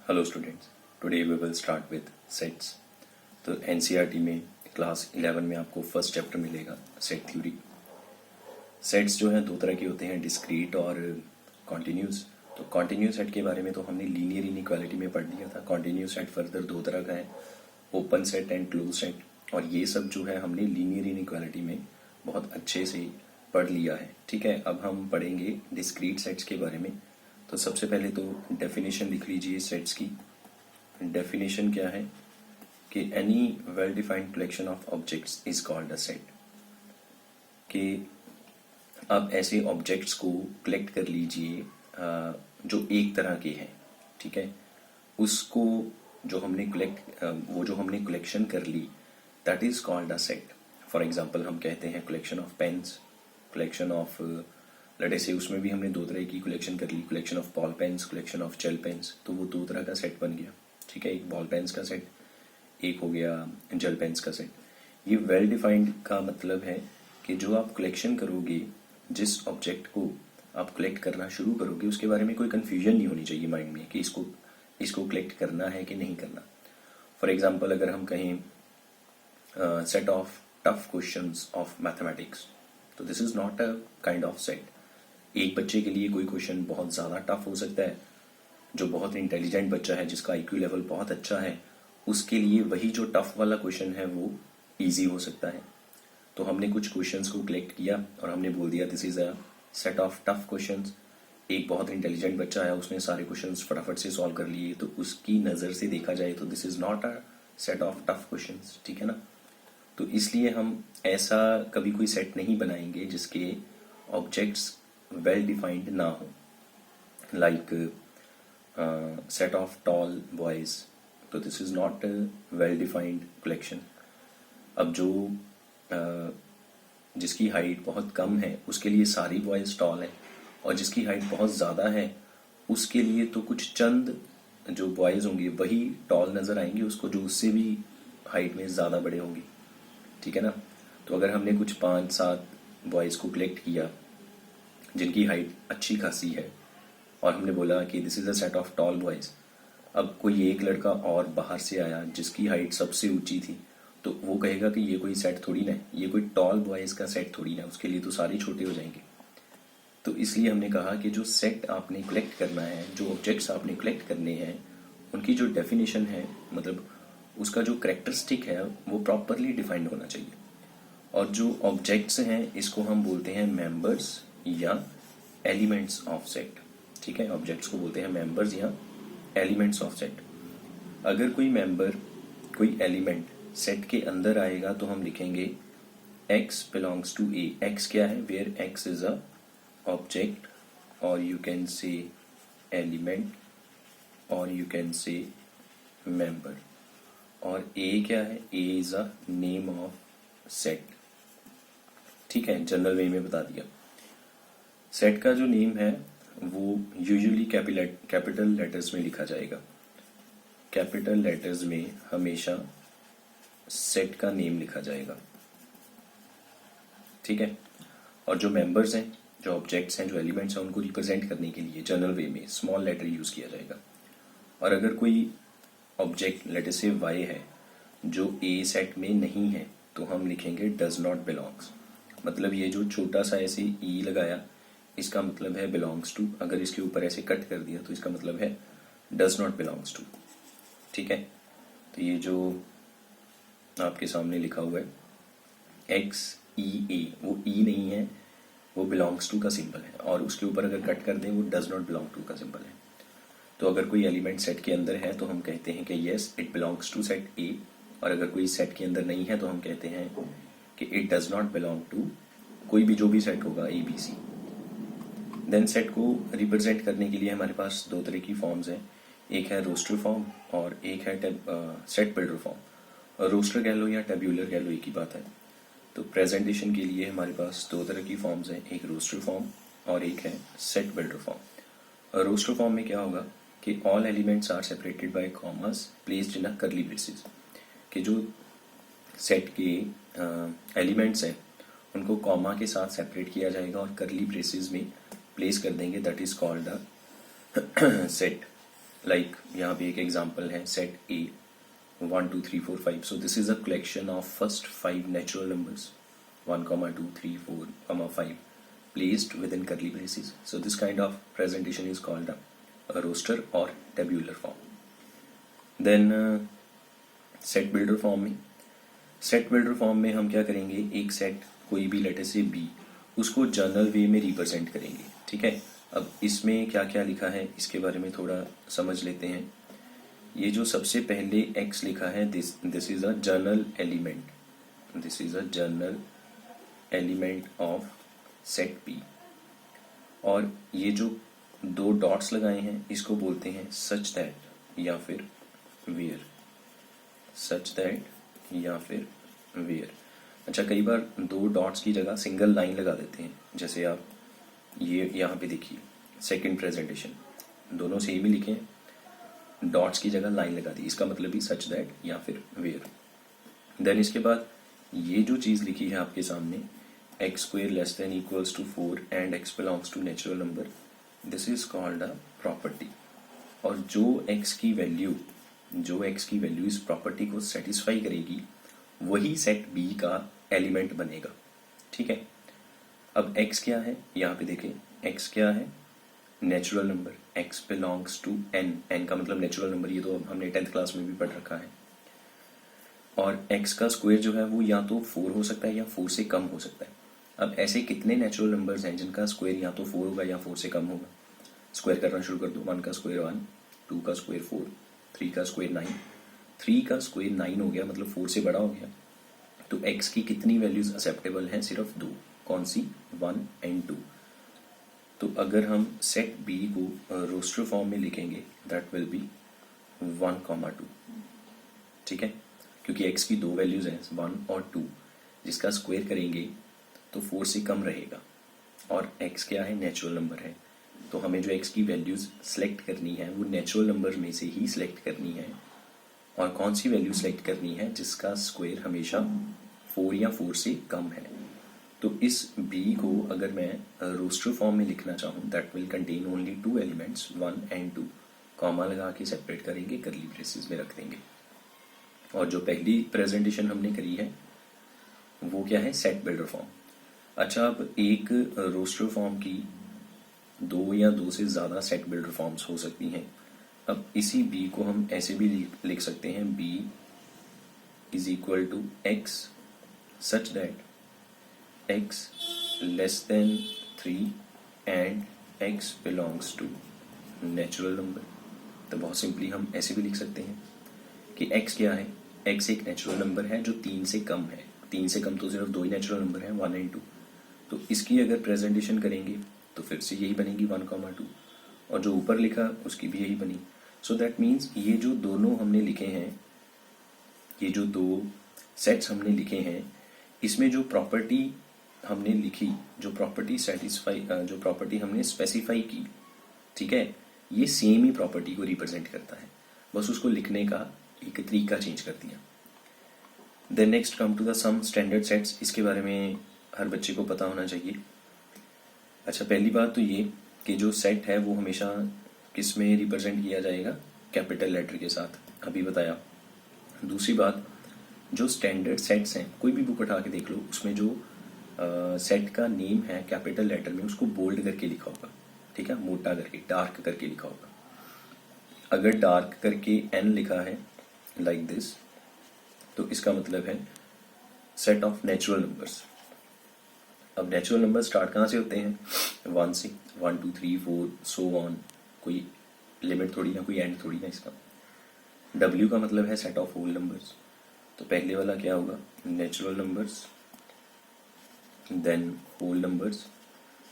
Hello students, today we will start with sets. तो NCERT में class 11 में आपको फर्स्ट चैप्टर मिलेगा सेट थ्योरी। सेट्स जो हैं दो तरह के होते हैं, डिस्क्रीट और कॉन्टिन्यूस। तो कॉन्टिन्यूस सेट के बारे में तो हमने लीनियर इनइक्वालिटी में पढ़ लिया था। कॉन्टिन्यूस सेट फर्दर दो तरह का है, open set and close set. और ये सब जो है हमने लीनियर इनइक्वालिटी में बहुत अच्छे से पढ़ लिया है। ठीक है, अब हम पढ़ेंगे डिस्क्रीट सेट्स के बारे में। तो सबसे पहले तो डेफिनेशन लिख लीजिए सेट्स की। डेफिनेशन क्या है कि any well defined collection of objects is called a set. कि आप ऐसे ऑब्जेक्ट्स को कलेक्ट कर लीजिए जो एक तरह के हैं। ठीक है, उसको जो हमने कलेक्शन कर ली, that is called a set. For example हम कहते हैं collection of pens, collection of let's say उसमें भी हमने दो तरह की कलेक्शन कर ली, collection of ball pens, collection of gel pens. तो वो दो तरह का सेट बन गया। ठीक है, एक बॉल पेन्स का सेट, एक हो गया जेल पेन्स का सेट। ये वेल डिफाइंड का मतलब है कि जो आप कलेक्शन करोगे, जिस ऑब्जेक्ट को आप कलेक्ट करना शुरू करोगे, उसके बारे में कोई कन्फ्यूजन नहीं होनी चाहिए माइंड में कि इसको कलेक्ट करना है कि नहीं करना। फॉर एग्जाम्पल अगर हम कहें set of tough questions of mathematics, तो this is not a kind of set. एक बच्चे के लिए कोई क्वेश्चन बहुत ज़्यादा टफ हो सकता है, जो बहुत इंटेलिजेंट बच्चा है, जिसका आईक्यू लेवल बहुत अच्छा है, उसके लिए वही जो टफ वाला क्वेश्चन है वो इजी हो सकता है। तो हमने कुछ क्वेश्चंस को कलेक्ट किया और हमने बोल दिया this is a set of tough questions. एक बहुत इंटेलिजेंट बच्चा है, उसने सारे क्वेश्चंस फटाफट से सॉल्व कर लिए, तो उसकी नज़र से देखा जाए तो this is not a set of tough questions. ठीक है ना। तो इसलिए हम ऐसा कभी कोई सेट नहीं बनाएंगे जिसके ऑब्जेक्ट्स वेल डिफाइंड ना हो, like set of tall boys. तो this is not well defined collection. अब जो जिसकी हाइट बहुत कम है उसके लिए सारी बॉयज टॉल हैं, और जिसकी हाइट बहुत ज़्यादा है उसके लिए तो कुछ चंद जो बॉयज होंगे वही टॉल नज़र आएंगे उसको, जो उससे भी हाइट में ज़्यादा बड़े होंगे। ठीक है ना। तो अगर हमने कुछ 5-7 बॉयज़ को कलेक्ट किया जिनकी हाइट अच्छी खासी है, और हमने बोला कि this is a set of toll boys. अब कोई एक लड़का और बाहर से आया जिसकी हाइट सबसे ऊंची थी, तो वो कहेगा कि ये कोई सेट थोड़ी ना है, ये कोई टॉल बॉयज़ का सेट थोड़ी ना, उसके लिए तो सारे छोटे हो जाएंगे। तो इसलिए हमने कहा कि जो सेट आपने कलेक्ट करना है, जो ऑब्जेक्ट्स आपने कलेक्ट करने हैं, उनकी जो डेफिनेशन है, मतलब उसका जो करेक्टरिस्टिक है वो प्रॉपरली डिफाइंड होना चाहिए। और जो ऑब्जेक्ट्स हैं इसको हम बोलते हैं मेंबर्स या एलिमेंट्स ऑफ सेट। ठीक है, ऑब्जेक्ट्स को बोलते हैं मेंबर्स या एलिमेंट्स ऑफ सेट। अगर कोई मेंबर, कोई एलिमेंट सेट के अंदर आएगा तो हम लिखेंगे x belongs to A। x क्या है? Where x is a object, और यू कैन से एलिमेंट, और यू कैन से मेंबर। और A क्या है? A is a name of set. ठीक है, जनरल वे में बता दिया। सेट का जो नेम है वो यूजुअली कैपिटल लेटर्स में लिखा जाएगा। कैपिटल लेटर्स में हमेशा सेट का नेम लिखा जाएगा। ठीक है, और जो मेंबर्स हैं, जो ऑब्जेक्ट्स हैं, जो एलिमेंट्स हैं, उनको रिप्रेजेंट करने के लिए जनरल वे में स्मॉल लेटर यूज किया जाएगा। और अगर कोई ऑब्जेक्ट लेट से y है जो ए सेट में नहीं है, तो हम लिखेंगे डज नॉट बिलोंग्स। मतलब ये जो छोटा सा ऐसे ई लगाया, इसका मतलब है बिलोंग्स टू। अगर इसके ऊपर ऐसे कट कर दिया तो इसका मतलब है डज नॉट बिलोंग्स टू। ठीक है, तो ये जो आपके सामने लिखा हुआ है एक्स ई ए, वो ई नहीं है, वो बिलोंग्स टू का सिंबल है, और उसके ऊपर अगर कट कर दें वो डज नॉट बिलोंग टू का सिंबल है। तो अगर कोई एलिमेंट सेट के अंदर है तो हम कहते हैं कि yes it belongs to set A, और अगर कोई सेट के अंदर नहीं है तो हम कहते हैं कि it does not belong to कोई भी जो भी सेट होगा A B C. Then set को रिप्रेजेंट करने के लिए हमारे पास दो तरह की फॉर्म्स हैं, एक है रोस्टर फॉर्म और एक है सेट बिल्डर फॉर्म। रोस्टर कह लो या टेब्यूलर कह लो, एक ही बात है। तो प्रेजेंटेशन के लिए हमारे पास दो तरह की फॉर्म्स हैं, एक रोस्टर फॉर्म और एक है set builder form. Roster form में क्या होगा कि all elements are separated by commas placed in a curly braces. कि जो सेट के एलिमेंट्स हैं उनको कॉमा के साथ सेपरेट किया जाएगा और कर्ली ब्रेसेस में प्लेस कर देंगे, that is called a set. Like यहाँ पे एक एग्जांपल है set A 1 2 3 4 5. So this is a collection of first 5 natural numbers 1, 2, 3, 4, 5 placed within curly braces. So this kind of presentation is called a roster or tabular form. Then set builder form में हम क्या करेंगे, एक set कोई भी letter से B, उसको general वे में रिप्रेजेंट करेंगे. ठीक है, अब इसमें क्या क्या लिखा है इसके बारे में थोड़ा समझ लेते हैं. ये जो सबसे पहले x लिखा है, this is a general element, this is a general element of set P. और ये जो 2 डॉट्स लगाए हैं इसको बोलते हैं सच दैट या फिर वेयर, सच दैट या फिर वेयर. अच्छा, कई बार 2 डॉट्स की जगह सिंगल लाइन लगा देते हैं. जैसे आप ये यहाँ पे देखिए सेकंड प्रेजेंटेशन, दोनों सेम ही लिखे हैं, डॉट्स की जगह लाइन लगा दी, इसका मतलब भी सच दैट या फिर वेयर. देन इसके बाद ये जो चीज़ लिखी है आपके सामने, x² less than equals to 4 and x belongs to natural number, this is called a property. और जो x की वैल्यू इस प्रॉपर्टी को सेटिस्फाई करेगी वही सेट B का एलिमेंट बनेगा. ठीक है, अब x क्या है, यहाँ पे देखें x क्या है, natural number, x belongs to n, n का मतलब नेचुरल नंबर, ये तो हमने 10th क्लास में भी पढ़ रखा है. और x का स्क्वायर जो है वो या तो 4 हो सकता है या 4 से कम हो सकता है. अब ऐसे कितने नेचुरल नंबर्स हैं जिनका स्क्वायर या तो 4 होगा या 4 से कम होगा. स्क्वायर करना शुरू कर दो. 1 का स्क्वायर 1, 2 का स्क्वायर 4, 3 का स्क्वायर 9. 3 का स्क्वायर 9 हो गया, मतलब 4 से बड़ा हो गया. तो x की कितनी वैल्यूज एक्सेप्टेबल हैं, सिर्फ 2. कौन सी, 1 एंड 2. तो अगर हम सेट B को रोस्टर फॉर्म में लिखेंगे दैट विल बी 1, 2. ठीक है, क्योंकि x की 2 वैल्यूज हैं 1 और 2, जिसका स्क्वायर करेंगे तो 4 से कम रहेगा. और x क्या है, नेचुरल नंबर है, तो हमें जो x की वैल्यूज सेलेक्ट करनी है वो नेचुरल नंबर में से ही सिलेक्ट करनी है. और कौन सी वैल्यू सेलेक्ट करनी है, जिसका स्क्वायर हमेशा 4 या 4 से कम है. तो इस B को अगर मैं रोस्टर फॉर्म में लिखना चाहूँ that will contain only 2 elements 1 and 2, comma लगा के सेपरेट करेंगे, कर्ली ब्रेसेस में रख देंगे. और जो पहली प्रेजेंटेशन हमने करी है वो क्या है, सेट बिल्डर फॉर्म. अच्छा, अब एक रोस्टर फॉर्म की 2 या 2 से ज़्यादा सेट बिल्डर फॉर्म्स हो सकती हैं. अब इसी B को हम ऐसे भी लिख सकते हैं, B is equal to x such that x less than 3 and x belongs to natural number. तो बहुत सिंपली हम ऐसे भी लिख सकते हैं कि x क्या है, x एक नेचुरल नंबर है जो 3 से कम है. 3 से कम तो सिर्फ 2 ही नेचुरल नंबर हैं, 1 एंड 2. तो इसकी अगर प्रेजेंटेशन करेंगे तो फिर से यही बनेगी 1, 2, और जो ऊपर लिखा उसकी भी यही बनी. सो दैट मीन्स ये जो दोनों हमने लिखे हैं, ये जो 2 सेट्स हमने लिखे हैं, इसमें जो प्रॉपर्टी हमने लिखी, जो प्रॉपर्टी हमने स्पेसिफाई की, ठीक है, ये सेम ही प्रॉपर्टी को रिप्रेजेंट करता है, बस उसको लिखने का एक तरीका चेंज कर दिया. Then next come to the some standard sets. इसके बारे में हर बच्चे को पता होना चाहिए. अच्छा, पहली बात तो ये कि जो सेट है वो हमेशा किस में रिप्रेजेंट किया जाएगा, कैपिटल लेटर के साथ, अभी बताया. दूसरी बात, जो स्टैंडर्ड सेट्स हैं, कोई भी बुक उठा के देख लो, उसमें जो सेट का नेम है कैपिटल लेटर में उसको बोल्ड करके लिखा होगा. ठीक है, मोटा करके, डार्क करके लिखा होगा. अगर डार्क करके n लिखा है लाइक दिस, तो इसका मतलब है सेट ऑफ नेचुरल नंबर्स. अब नेचुरल नंबर स्टार्ट कहाँ से होते हैं, 1 से, 1 2 3 4 सो ऑन, कोई लिमिट थोड़ी ना, कोई एंड थोड़ी ना इसका. W का मतलब है सेट ऑफ होल नंबर्स. तो पहले वाला क्या होगा, natural numbers, then whole numbers,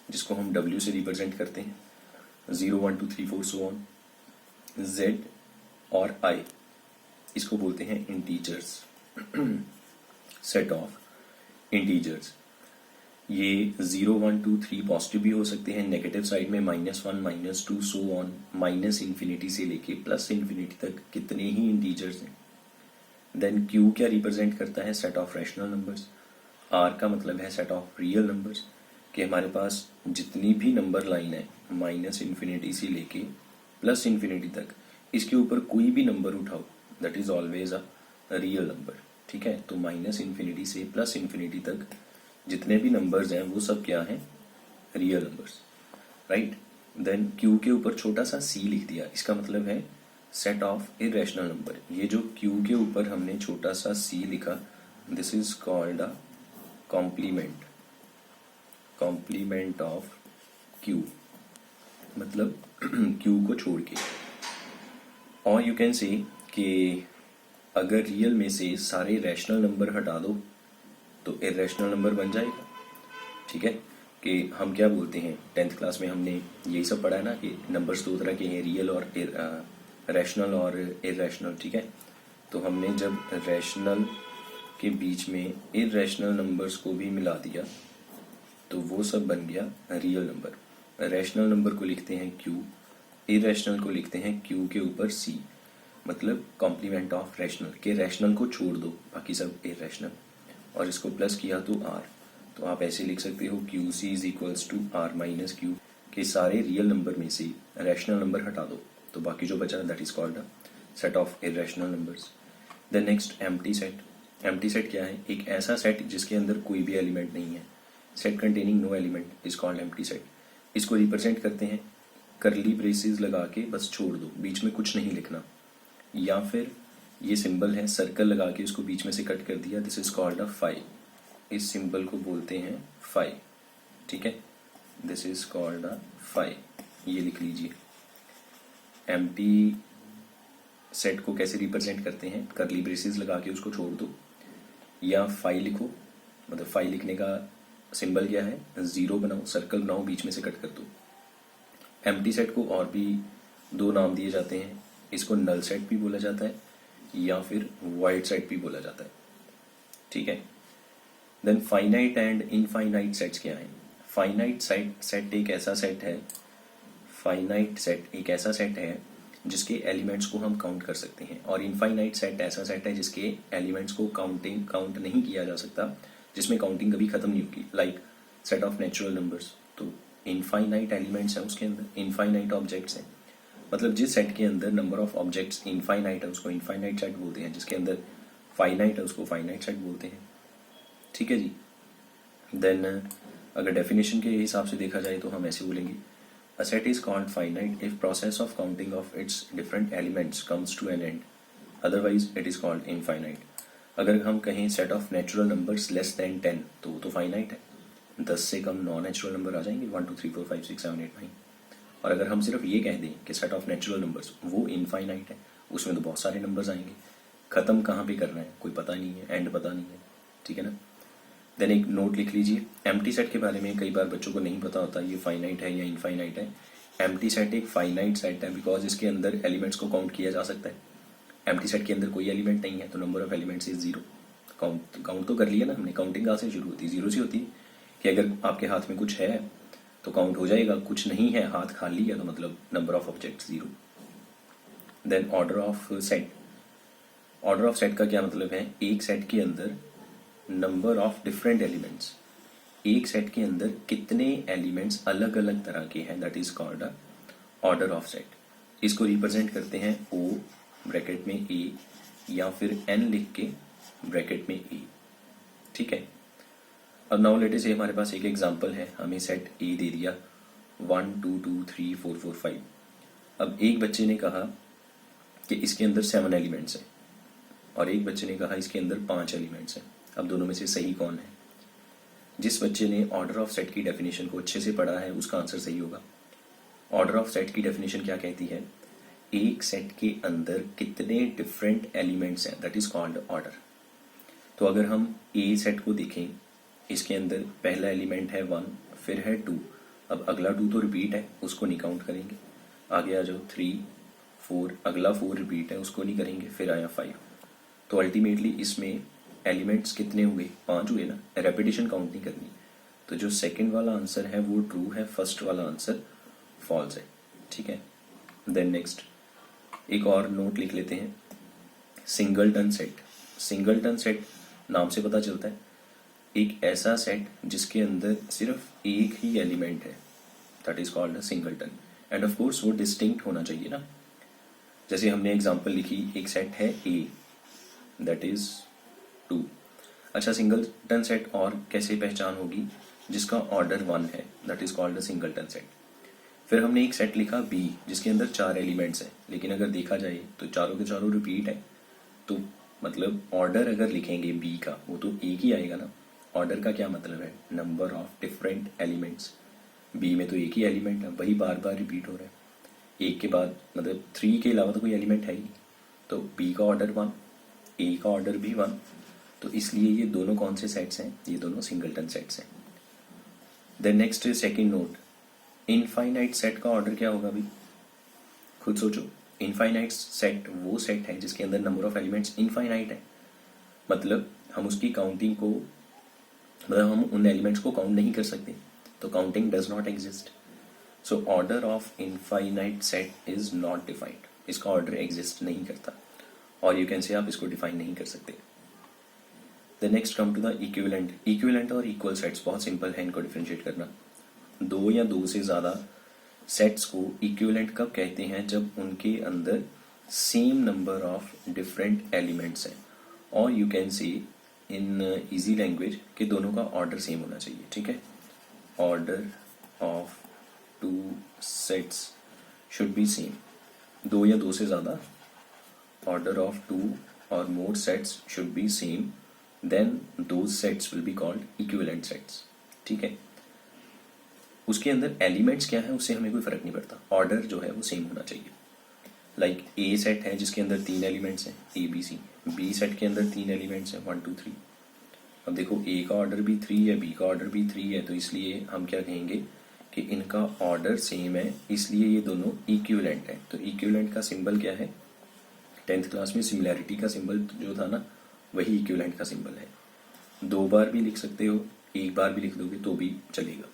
जिसको हम W से रिप्रेजेंट करते हैं, 0 1 2 3 4 सो ऑन. Z और I, इसको बोलते हैं इंटीजर्स, सेट ऑफ इंटीजर्स. ये 0 1 2 3 पॉजिटिव भी हो सकते हैं, नेगेटिव साइड में -1 -2 सो ऑन, माइनस इन्फिनिटी से लेके प्लस इन्फिनिटी तक कितने ही इंटीजर्स हैं. देन Q क्या रिप्रेजेंट करता है, set of rational numbers. R का मतलब है सेट ऑफ रियल नंबर्स, कि हमारे पास जितनी भी नंबर लाइन है माइनस इन्फिनिटी से लेके प्लस इन्फिनिटी तक, इसके ऊपर कोई भी नंबर उठाओ that is always a real number, ठीक है। तो माइनस इन्फिनिटी से प्लस इन्फिनिटी तक जितने भी नंबर्स हैं वो सब क्या हैं, real numbers, right. Then Q के ऊपर छोटा सा सी लिख दिया, इसका मतलब है सेट ऑफ इरेशनल नंबर। ये जो क्यू के ऊपर हमने छोटा सा सी लिखा, this is called a complement, complement of Q, मतलब क्यू को छोड़ के। और यू कैन से कि अगर रियल में से सारे रैशनल नंबर हटा दो तो इरेशनल नंबर बन जाएगा, ठीक है। कि हम क्या बोलते हैं, 10th क्लास में हमने यही सब पढ़ा है ना कि नंबर्स दो तरह के हैं, रियल और रैशनल और इरेशनल, ठीक है। तो हमने जब रैशनल के बीच में इरेशनल नंबर्स को भी मिला दिया तो वो सब बन गया रियल नंबर। रैशनल नंबर को लिखते हैं क्यू, इरेशनल को लिखते हैं क्यू के ऊपर सी, मतलब कॉम्प्लीमेंट ऑफ रैशनल, के रैशनल को छोड़ दो बाकी सब इरेशनल, और इसको प्लस किया तो आर। तो आप ऐसे लिख सकते हो Q C is equals to R minus Q, के सारे रियल नंबर में से रैशनल नंबर हटा दो तो बाकी जो बचा that is called a set of irrational numbers. Then next empty set. Empty set क्या है, एक ऐसा सेट जिसके अंदर कोई भी एलिमेंट नहीं है, set containing no element is called empty set. इसको रिप्रेजेंट करते हैं करली ब्रेसेस लगा के, बस छोड़ दो, बीच में कुछ नहीं लिखना, या फिर ये सिंबल है सर्कल लगा के उसको बीच में से कट कर दिया, this is called a phi, इस सिंबल को बोलते हैं फाई, ठीक है। This is called a phi, ये लिख लीजिए। एम्प्टी सेट को कैसे रिप्रेजेंट करते हैं, करली ब्रेसेस लगा के उसको छोड़ दो, या फाई लिखो, मतलब फाई लिखने का सिंबल क्या है, जीरो बनाओ, सर्कल बनाओ, बीच में से कट कर दो। एम्प्टी सेट को और भी दो नाम दिए जाते हैं, इसको नल सेट भी बोला जाता है या फिर वाइड सेट भी बोला जाता है, ठीक है। Then finite and infinite sets क्या हैं। फाइनाइट सेट एक ऐसा सेट है, फाइनाइट सेट एक ऐसा सेट है जिसके एलिमेंट्स को हम काउंट कर सकते हैं, और इनफाइनाइट सेट ऐसा सेट है जिसके एलिमेंट्स को काउंट नहीं किया जा सकता, जिसमें काउंटिंग कभी खत्म नहीं होगी, like set of natural numbers. तो इनफाइनाइट एलिमेंट्स हैं उसके अंदर, इनफाइनाइट ऑब्जेक्ट्स हैं, मतलब जिस सेट के अंदर नंबर ऑफ ऑब्जेक्ट्स इनफाइनाइट है उसको इनफाइनाइट सेट बोलते हैं, जिसके अंदर फाइनाइट है उसको फाइनाइट सेट बोलते हैं, ठीक है जी। देन अगर डेफिनेशन के हिसाब से देखा जाए तो हम ऐसे बोलेंगे, a set is called finite if process of counting of its different elements comes to an end, otherwise it is called infinite. अगर हम कहें set of natural numbers less than 10 तो वो तो फाइनाइट है, 10 से कम नॉन नेचुरल नंबर आ जाएंगे, 1 2 3 4 5 6 7 8 9। और अगर हम सिर्फ ये कह दें कि सेट ऑफ नेचुरल नंबर्स वो इनफाइनाइट है, उसमें तो बहुत सारे नंबर्स आएंगे, खत्म कहाँ पे करना है कोई पता नहीं है, एंड पता नहीं है, ठीक है ना। देन एक नोट लिख लीजिए, एम्प्टी सेट के बारे में कई बार बच्चों को नहीं पता होता ये फाइनाइट है या इनफाइनाइट है। एम्प्टी सेट एक फाइनाइट सेट है बिकॉज इसके अंदर एलिमेंट्स को काउंट किया जा सकता है। एम्प्टी सेट के अंदर कोई एलिमेंट नहीं है तो number of elements is zero. Count तो कर लिया ना हमने, काउंटिंग कहाँ से शुरू होती है, जीरो से होती है, कि अगर आपके हाथ में कुछ है तो काउंट हो जाएगा, कुछ नहीं है हाथ खाली है तो मतलब number of objects zero. Then order of set. Order of set का क्या मतलब है, एक सेट के अंदर नंबर ऑफ डिफरेंट एलिमेंट्स, एक सेट के अंदर कितने एलिमेंट्स अलग अलग तरह के हैं, that is called a order of set. इसको रिप्रेजेंट करते हैं ओ ब्रैकेट में ए या फिर एन लिख के ब्रैकेट में ए, ठीक है। अब नाउ लेट अस से हमारे पास एक एग्जांपल है, हमें सेट ए दे दिया 1 2 2 3 4 4 5। अब एक बच्चे ने कहा कि इसके अंदर 7 एलिमेंट्स हैं और एक बच्चे ने कहा इसके अंदर 5 एलिमेंट्स हैं। अब दोनों में से सही कौन है। जिस बच्चे ने ऑर्डर ऑफ सेट की डेफिनेशन को अच्छे से पढ़ा है उसका आंसर सही होगा। ऑर्डर ऑफ सेट की डेफिनेशन क्या कहती है, एक सेट के अंदर कितने डिफरेंट एलिमेंट्स हैं, दैट इज कॉल्ड ऑर्डर। तो अगर हम ए सेट को देखें, इसके अंदर पहला एलिमेंट है 1, फिर है 2, अब अगला 2 तो रिपीट है उसको नहीं काउंट करेंगे, आगे आ जाओ 3 4, अगला 4 रिपीट है उसको नहीं करेंगे, फिर आया 5। तो अल्टीमेटली इसमें एलिमेंट्स कितने हुए, 5 हुए ना, रेपिटेशन काउंट नहीं करनी। तो जो सेकंड वाला आंसर है वो ट्रू है, फर्स्ट वाला आंसर फॉल्स है, ठीक है। देन नेक्स्ट एक और नोट लिख लेते हैं, सिंगलटन सेट। सिंगलटन सेट नाम से पता चलता है एक ऐसा सेट जिसके अंदर सिर्फ एक ही एलिमेंट है, that is called a singleton. End of course वो डिस्टिंक्ट होना चाहिए ना, जैसे हमने एग्जांपल लिखी, एक सेट है ए दैट इज 2। अच्छा, सिंगलटन सेट और कैसे पहचान होगी? जिसका ऑर्डर 1 है, that is called a singleton set. फिर हमने एक सेट लिखा बी जिसके अंदर 4 एलिमेंट्स हैं, लेकिन अगर देखा जाए तो चारों के चारों रिपीट है, तो मतलब ऑर्डर अगर लिखेंगे बी का वो तो एक ही आएगा ना। ऑर्डर का क्या मतलब है? Number of different elements. B में तो एक ही एलिमेंट है, वही बार बार रिपीट हो रहा है। एक के बाद मतलब 3 के अलावा तो कोई एलिमेंट है ही नहीं। तो बी का ऑर्डर 1, ए का ऑर्डर भी 1, तो इसलिए ये दोनों कौन से सेट्स हैं? ये दोनों सिंगलटन सेट्स हैं। Then next second note, infinite set का ऑर्डर क्या होगा भाई? खुद सोचो। इनफाइनाइट सेट वो सेट है जिसके अंदर नंबर ऑफ एलिमेंट्स इनफाइनाइट है, मतलब हम उसकी काउंटिंग को, मतलब हम उन एलिमेंट्स को काउंट नहीं कर सकते, तो counting does not exist. So order of infinite set is not defined, इसका ऑर्डर एग्जिस्ट नहीं करता, और यू कैन से आप इसको डिफाइन नहीं कर सकते। The next come to the equivalent. Equivalent और इक्वल सेट्स बहुत सिंपल है इनको डिफरेंशिएट करना। दो या दो से ज़्यादा सेट्स को इक्विवेलेंट कब कहते हैं? जब उनके अंदर same number of different elements हैं, और you can see in easy language कि दोनों का ऑर्डर सेम होना चाहिए। ठीक है, order of 2 sets should be same. दो या दो से ज़्यादा, ऑर्डर ऑफ 2 और more sets should be same, then those sets will be called equivalent sets. ठीक है, उसके अंदर एलिमेंट्स क्या है उससे हमें कोई फर्क नहीं पड़ता, ऑर्डर जो है वो सेम होना चाहिए। लाइक ए सेट है जिसके अंदर 3 एलिमेंट्स हैं A B C, B set के अंदर 3 एलिमेंट्स हैं 1 2 3। अब देखो ए का ऑर्डर भी 3 है, बी का ऑर्डर भी 3 है, तो इसलिए हम क्या कहेंगे कि इनका ऑर्डर सेम है, इसलिए ये दोनों इक्विवेलेंट है। तो इक्विवेलेंट का सिंबल क्या है? 10th क्लास में सिमिलैरिटी का सिंबल जो था ना, वही इक्विवेलेंट का सिंबल है। 2 बार भी लिख सकते हो, 1 बार भी लिख दोगे तो भी चलेगा।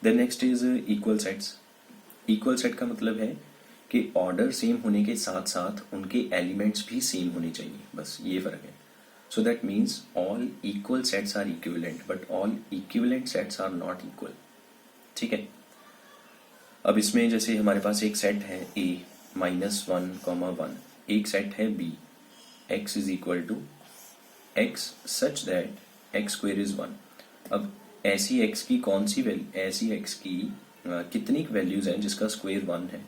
Then next is equal sets. Equal set का मतलब है कि ऑर्डर सेम होने के साथ साथ उनके एलिमेंट्स भी सेम होने चाहिए, बस ये फर्क है। So that means all equal sets are equivalent but all equivalent sets are not equal. ठीक है, अब इसमें जैसे हमारे पास एक सेट है a -1, एक सेट है b x is equal to x such that x square is 1। अब ऐसी x की कौन सी वैल्यू, ऐसी x की कितनी वैल्यूज हैं जिसका स्क्वेयर 1 है?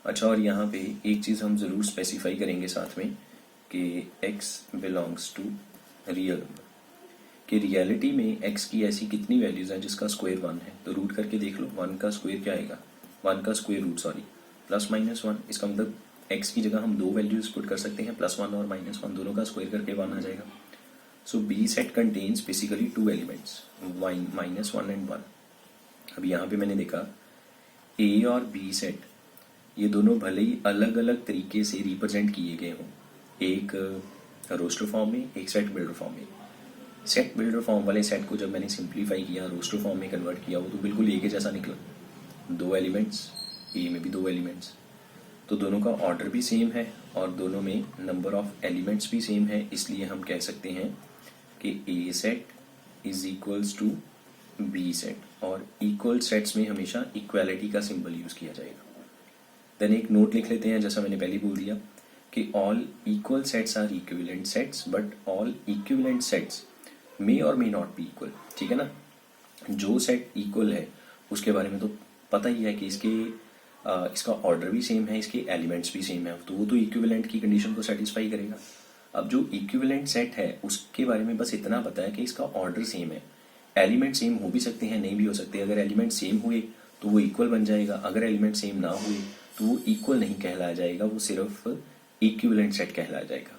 अच्छा, और यहाँ पे एक चीज़ हम ज़रूर स्पेसिफाई करेंगे साथ में कि x belongs to real number, कि रियलिटी में x की ऐसी कितनी वैल्यूज हैं जिसका स्क्वेयर 1 है। तो रूट करके देख लो, 1 का स्क्वेयर क्या आएगा? 1 का स्क्वेयर रूट +-1। इसका मतलब x की जगह हम 2 वैल्यूज पुट कर सकते हैं, +1 और -1, दोनों का स्क्वेयर करके 1 आ जाएगा। So B set contains basically 2 elements, -1 and 1। अब यहाँ पे मैंने देखा ए और बी सेट, ये दोनों भले ही अलग अलग तरीके से रिप्रेजेंट किए गए हों, एक रोस्टर फॉर्म में, एक सेट बिल्डर फॉर्म में। सेट बिल्डर फॉर्म वाले सेट को जब मैंने सिंप्लीफाई किया, रोस्टर फॉर्म में कन्वर्ट किया, वो तो बिल्कुल ए के जैसा निकला। 2 एलिमेंट्स, ए में भी 2 एलिमेंट्स, तो दोनों का ऑर्डर भी सेम है और दोनों में नंबर ऑफ एलिमेंट्स भी सेम है, इसलिए हम कह सकते हैं कि A set is equals to B set, और इक्वल सेट्स में हमेशा इक्वालिटी का सिंबल यूज किया जाएगा। देन एक नोट लिख लेते हैं, जैसा मैंने पहले बोल दिया कि all equal sets are equivalent sets but all equivalent sets may or may not be equal. ठीक है ना, जो सेट इक्वल है उसके बारे में तो पता ही है कि इसका ऑर्डर भी सेम है, इसके एलिमेंट्स भी सेम है, तो वो तो इक्विवेलेंट की कंडीशन को सेटिस्फाई करेगा। अब जो इक्विवेलेंट सेट है उसके बारे में बस इतना पता है कि इसका ऑर्डर सेम है, एलिमेंट सेम हो भी सकते हैं, नहीं भी हो सकते। अगर एलिमेंट सेम हुए तो वो इक्वल बन जाएगा, अगर एलिमेंट सेम ना हुए तो वो इक्वल नहीं कहलाया जाएगा, वो सिर्फ इक्विवेलेंट सेट कहलाया जाएगा।